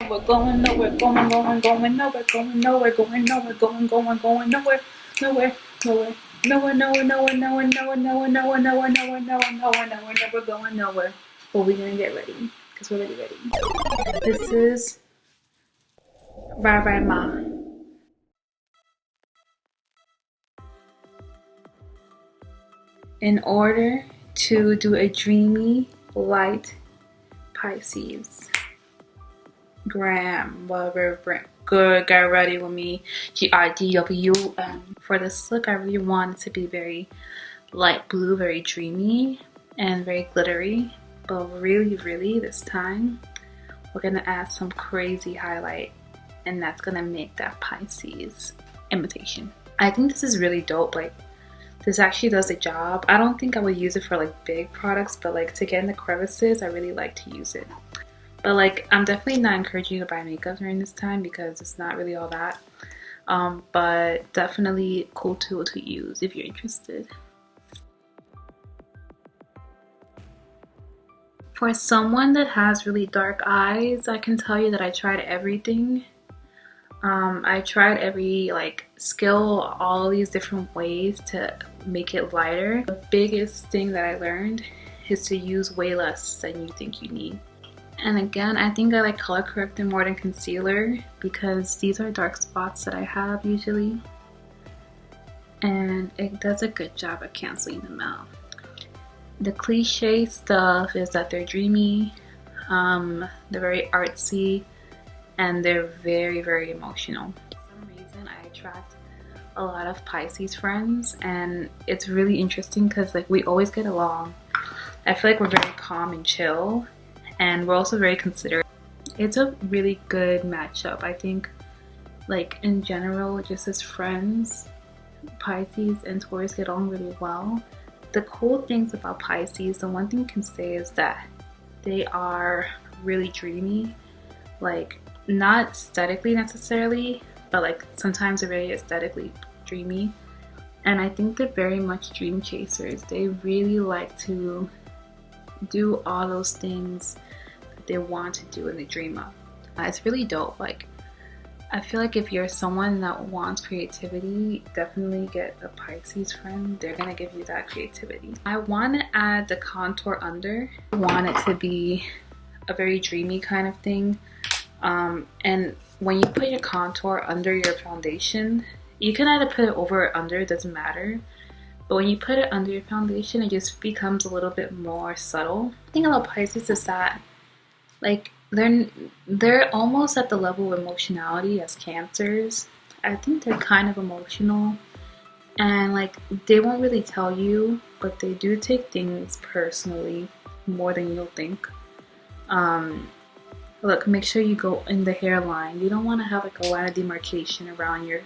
We're going nowhere, going nowhere, going nowhere, going nowhere, going nowhere, going nowhere, nowhere, nowhere, nowhere, nowhere, nowhere, nowhere, nowhere, nowhere, nowhere, nowhere, nowhere, nowhere, nowhere, never going nowhere. But we're gonna get ready because we're already ready. This is Ma. In order to do a dreamy, light Pisces gram, whatever, good, get ready with me, GRWM. For this look, I really want it to be very light blue, very dreamy, and very glittery. But really, this time, we're gonna add some crazy highlight, and that's gonna make that Pisces imitation. I think this is really dope. Like, this actually does the job. I don't think I would use it for like big products, but like to get in the crevices, I really like to use it. But like, I'm definitely not encouraging you to buy makeup during this time because it's not really all that. But definitely a cool tool to use if you're interested. For someone that has really dark eyes, I can tell you that I tried everything. I tried every like skill, all these different ways to make it lighter. The biggest thing that I learned is to use way less than you think you need. And again, I think I like color correcting more than concealer because these are dark spots that I have usually. And it does a good job at canceling them out. The cliche stuff is that they're dreamy, they're very artsy, and they're very emotional. For some reason, I attract a lot of Pisces friends, and it's really interesting because like we always get along. I feel like we're very calm and chill, and we're also very considerate. It's a really good matchup. I think like in general, just as friends, Pisces and Taurus get along really well. The cool things about Pisces, the one thing you can say is that they are really dreamy, like not aesthetically necessarily, but like sometimes they're very aesthetically dreamy. And I think they're very much dream chasers. They really like to do all those things that they want to do and they dream of. It's really dope. Like, I feel like if you're someone that wants creativity, definitely get a Pisces friend. They're gonna give you that creativity. I want to add the contour under. I want it to be a very dreamy kind of thing. And when you put your contour under your foundation, you can either put it over or under, it doesn't matter. But when you put it under your foundation, it just becomes a little bit more subtle. The thing about Pisces is that like they're almost at the level of emotionality as Cancers. I think they're kind of emotional, and like they won't really tell you, but they do take things personally more than you'll think. Look, make sure you go in the hairline. You don't want to have like a line of demarcation around your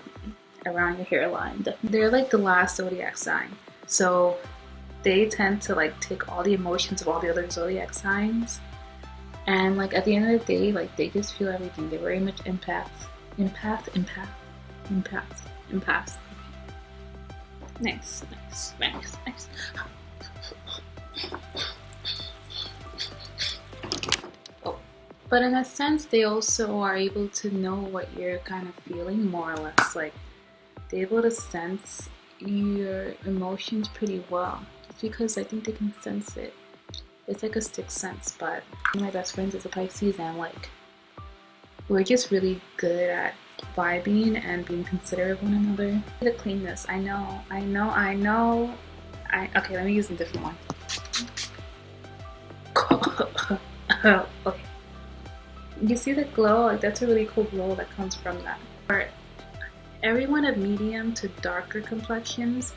hairline. They're like the last zodiac sign, so they tend to like take all the emotions of all the other zodiac signs. And like at the end of the day, like they just feel everything. They're very much empaths. Nice. Oh. But in a sense, they also are able to know what you're kind of feeling more or less. Like they're able to sense your emotions pretty well. Just because I think they can sense it. It's like a sixth sense, but one of my best friends is a Pisces, and like we're just really good at vibing and being considerate of one another. The cleanness, I know. Okay, let me use a different one. Okay. You see the glow? Like that's a really cool glow that comes from that. For everyone of medium to darker complexions,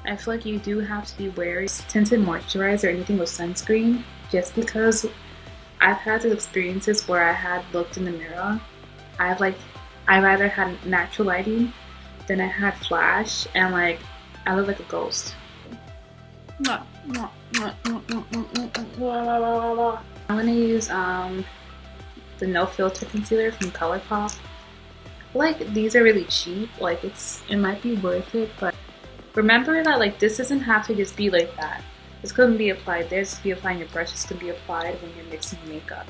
I feel like you do have to be wary of tinted moisturizer or anything with sunscreen, just because I've had these experiences where I had looked in the mirror. I rather had natural lighting than I had flash, and like I look like a ghost. I'm gonna use the no filter concealer from ColourPop. Like these are really cheap. Like it might be worth it, but remember that like this doesn't have to just be like that. This couldn't be applied there. This could be applying your brush. This could be applied when you're mixing makeup.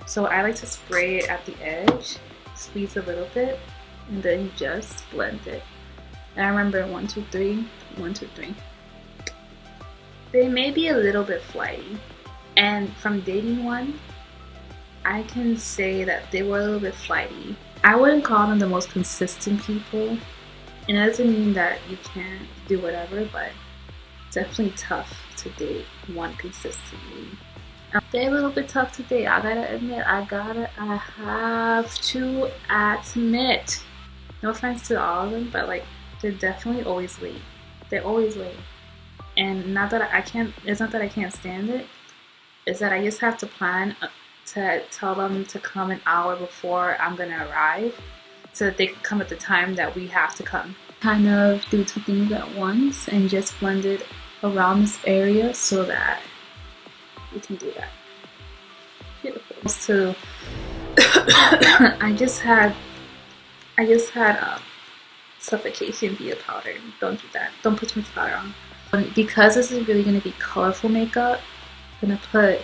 So I like to spray it at the edge, squeeze a little bit, and then just blend it. And I remember 1, 2, 3, 1, 2, 3. They may be a little bit flighty, and from dating one, I can say that they were a little bit flighty. I wouldn't call them the most consistent people, and that doesn't mean that you can't do whatever, but it's definitely tough to date one consistently. They're a little bit tough to date. I have to admit. No offense to all of them, but like they're definitely always late. They're always late. And not that I can't, it's not that I can't stand it. It's that I just have to plan to tell them to come an hour before I'm gonna arrive so that they can come at the time that we have to come. Kind of do 2 things at once and just blend it around this area so that we can do that. Beautiful. So I just had suffocation via powder. Don't do that. Don't put too much powder on. Because this is really going to be colorful makeup, I'm going to put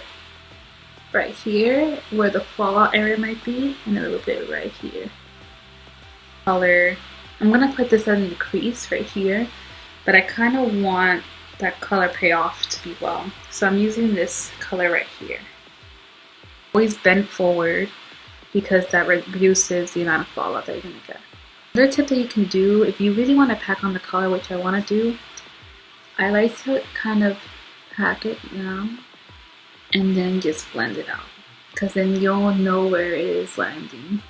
right here where the fallout area might be, and a little bit right here. Color. I'm going to put this in the crease right here, but I kind of want that color payoff to be well. So I'm using this color right here. Always bend forward because that reduces the amount of fallout that you're going to get. Another tip that you can do if you really want to pack on the color, which I want to do, I like to kind of pack it down and then just blend it out, because then you'll know where it is landing.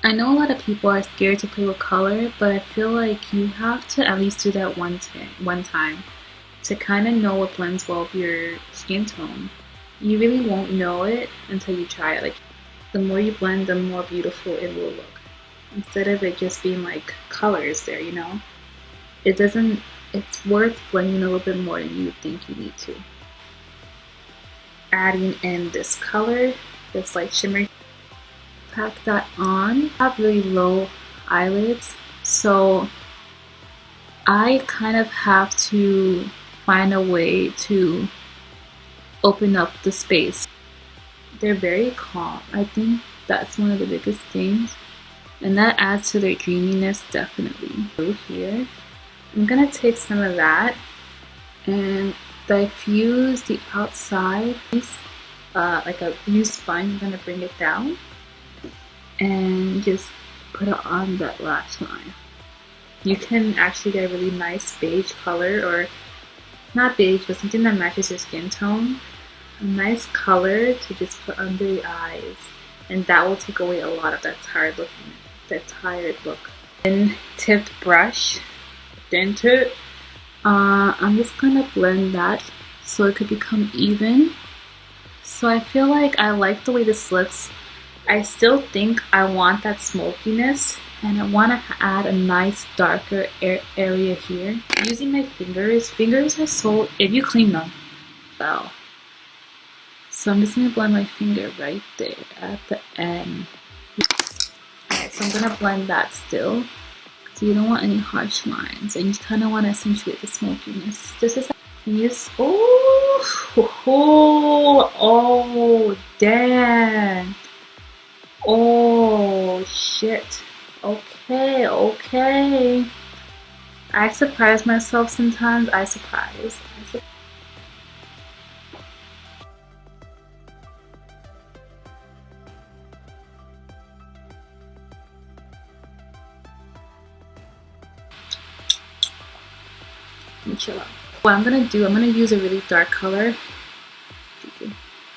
I know a lot of people are scared to play with color, but I feel like you have to at least do that one time to kind of know what blends well with your skin tone. You really won't know it until you try it. Like, the more you blend, the more beautiful it will look. Instead of it just being like colors there, you know? It's worth blending a little bit more than you would think you need to. Adding in this color, this light shimmer. Pack that on. I have really low eyelids, so I kind of have to find a way to open up the space. They're very calm. I think that's one of the biggest things, and that adds to their dreaminess definitely. Over here, I'm gonna take some of that and diffuse the outside. Like a new sponge, I'm gonna bring it down and just put it on that lash line. You can actually get a really nice beige color, or not beige, but something that matches your skin tone. A nice color to just put under the eyes, and that will take away a lot of that tired look. Then tipped brush, I'm just gonna blend that so it could become even. So I feel like I like the way this looks. I still think I want that smokiness, and I want to add a nice darker area here. Using my fingers are so, if you clean them, wow. So I'm just going to blend my finger right there at the end. Alright, so I'm going to blend that still, because you don't want any harsh lines, and you kind of want to accentuate the smokiness. This is, oh, damn. Oh shit. Okay. I surprise myself sometimes. Let me chill out. What I'm gonna do, I'm gonna use a really dark color.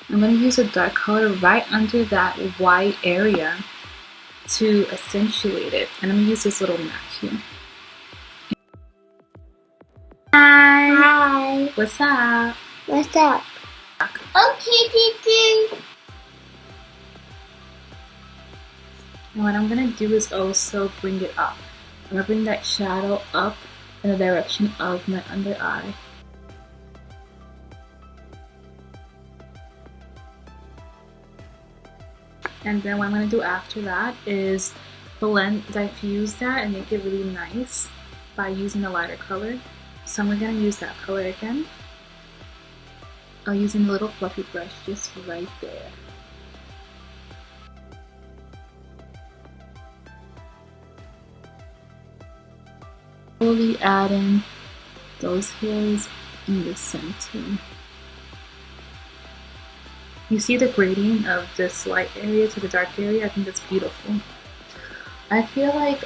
I'm going to use a dark color right under that white area to accentuate it. And I'm going to use this little mat here. Hi! Hi! What's up? What's up? Okay, Titi! And what I'm going to do is also bring it up. I'm going to bring that shadow up in the direction of my under eye. And then what I'm going to do after that is diffuse that and make it really nice by using a lighter color. So I'm going to use that color again. I'm using a little fluffy brush just right there. slowly add in those hairs in the center. You see the gradient of this light area to the dark area? I think that's beautiful. I feel like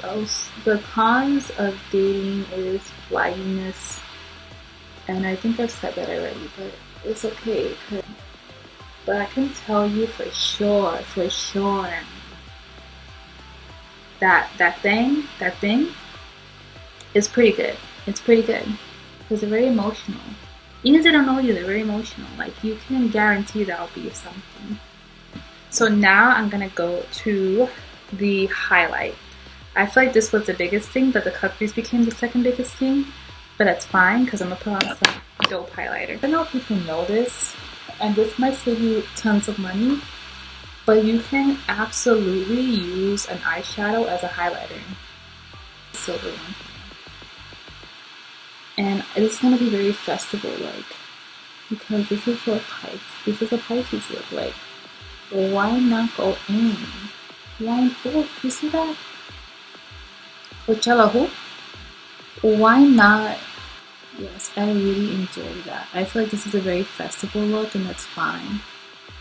the cons of dating is flagginess, and I think I've said that already, but it's okay. But I can tell you for sure, that thing is pretty good. It's pretty good because they're very emotional. Even if they don't know you, they're very emotional. Like, you can guarantee that'll be something. So now I'm gonna go to the highlight. I feel like this was the biggest thing, but the cut crease became the second biggest thing. But that's fine because I'm gonna put on some dope highlighter. I don't know if people know this, and this might save you tons of money, but you can absolutely use an eyeshadow as a highlighter. Silver one. And it's gonna be very festival-like because this is what this is a Pisces look like. Why not go in? Oh, you see that? Coachella who? Why not? Yes, I really enjoy that. I feel like this is a very festival look, and that's fine.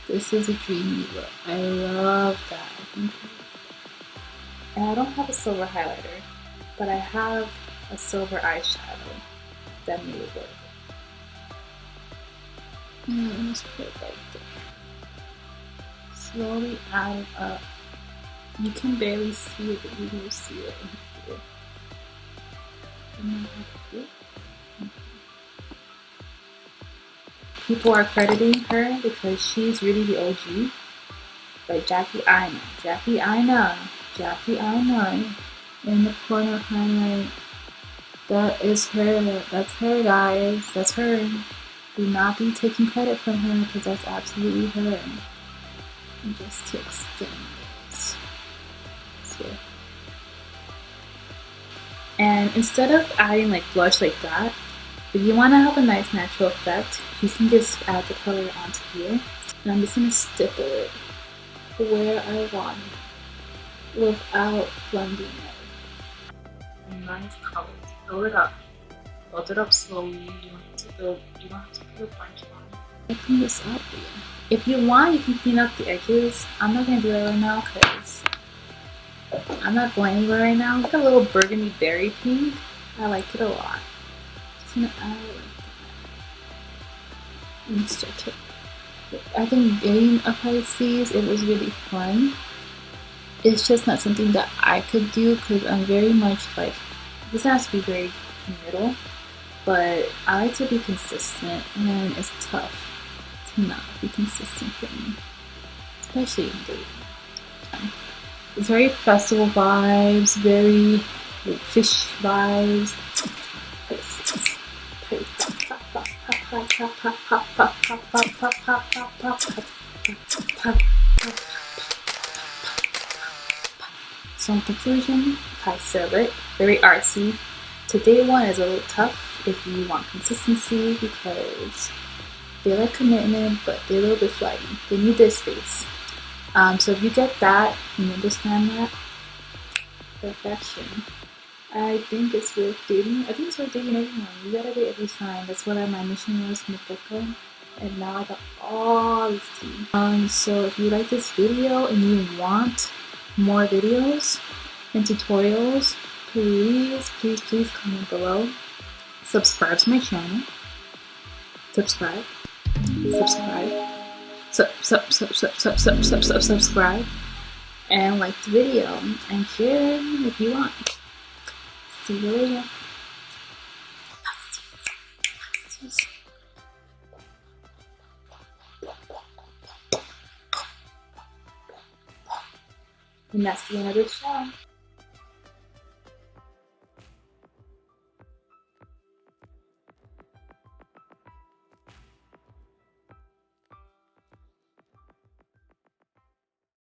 This is a dreamy look. I love that. And I don't have a silver highlighter, but I have a silver eyeshadow that made it work. And I'm just put it right there. Slowly add it up. You can barely see it, but you will see it in here. People are crediting her because she's really the OG. Like Jackieaina. Jackieaina in the corner highlight. That is her. That's her, guys. That's her. Do not be taking credit from her because that's absolutely her. And just to extend this. So. And instead of adding like blush like that, if you want to have a nice natural effect, you can just add the color onto here. And I'm just going to stipple it where I want it without blending it. Nice colors. Build it up. Build it up slowly. You don't have to put a bunch on it. Clean this up here. If you want, you can clean up the edges. I'm not going to do that right now because I'm not going anywhere right now. Like a little burgundy berry pink. I like it a lot. Just gonna add it like that. And stretch it. I think dating a Pisces, it was really fun. It's just not something that I could do because I'm very much like, this has to be very committal, but I like to be consistent, and it's tough to not be consistent for me, especially in dating. It's very festival vibes, very fish vibes. So in conclusion, I said it, very artsy. Today one is a little tough if you want consistency because they like commitment, but they're a little bit flighty. They need their space. So if you get that and you understand that, perfection. I think it's worth dating. I think it's worth dating everyone. You gotta date every sign. That's what my mission was from the book. And now I got all this tea. So if you like this video and you want more videos and tutorials, please comment below. Subscribe to my channel. Subscribe. Subscribe. And like the video and share if you want. See you later. And that's the end of the show.